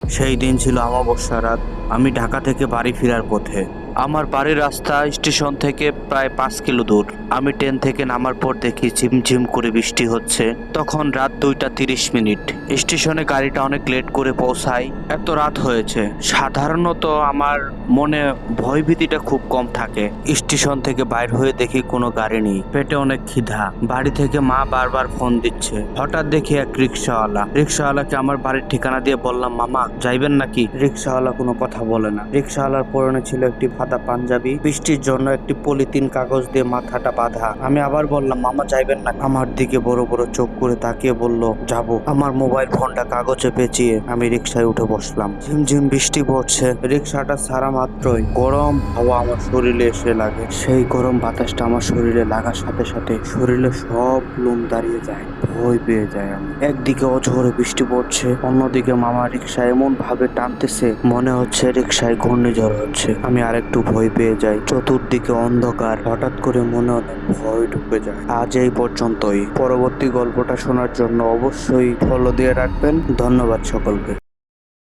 সেই দিন ছিল অমাবস্যা রাত। আমি ঢাকা থেকে বাড়ি ফেরার পথে। আমার বাড়ির রাস্তা স্টেশন থেকে প্রায় 5 কিলো দূর। আমি ট্রেন থেকে নামার পর দেখি ঝিমঝিম করে বৃষ্টি হচ্ছে। তখন রাত 2টা 30 মিনিট। স্টেশনে গাড়িটা অনেক লেট করে পৌঁছায়। এত রাত হয়েছে। সাধারণত আমার মনে ভয়ভীতিটা খুব কম থাকে। স্টেশন থেকে বাইর হয়ে দেখি কোনো গাড়ি নেই। পেটে অনেক খিদা। বাড়ি থেকে মা বারবার ফোন দিচ্ছে। হঠাৎ দেখি এক রিক্সাওয়ালাকে আমার বাড়ির ঠিকানা দিয়ে বললাম, মামা যাইবেন নাকি? রিক্সাওয়ালা কোনো কথা বলে না। রিক্সাওয়ালার পরনে ছিল একটি ভাদা পাঞ্জাবি, বৃষ্টির জন্য একটি পলিথিন কাগজ দিয়ে মাথাটা বাঁধা। আমি আবার বললাম, মামা যাইবেন না? আমার দিকে বড় বড় চোখ করে তাকিয়ে বলল, যাবো। আমার মোবাইল ফোনটা কাগজে পেঁচিয়ে আমি রিক্সায় উঠে বসলাম। ঝিমঝিম বৃষ্টি পড়ছে। রিক্সাটা ছাড়া মাত্রই গরম হাওয়া আমার শরীরে এসে লাগে। সেই গরম বাতাসটা আমার শরীরে লাগার সাথে সাথে শরীরে সব লোম দাঁড়িয়ে যায়। ভয় পেয়ে যায় আমি। একদিকে অঝোরে বৃষ্টি পড়ছে, অন্যদিকে মামা রিক্সা এমন ভাবে টানতেছে মনে হচ্ছে রিক্সায় ঘূর্ণিঝড় হচ্ছে। আমি আরেকটু ভয় পেয়ে যাই। চতুর্দিকে অন্ধকার। হঠাৎ করে মনে অনেক ভয় ঢুকে যায়। আজ এই পর্যন্তই। পরবর্তী গল্পটা শোনার জন্য অবশ্যই ফলো দিয়ে রাখবেন। ধন্যবাদ সকলকে।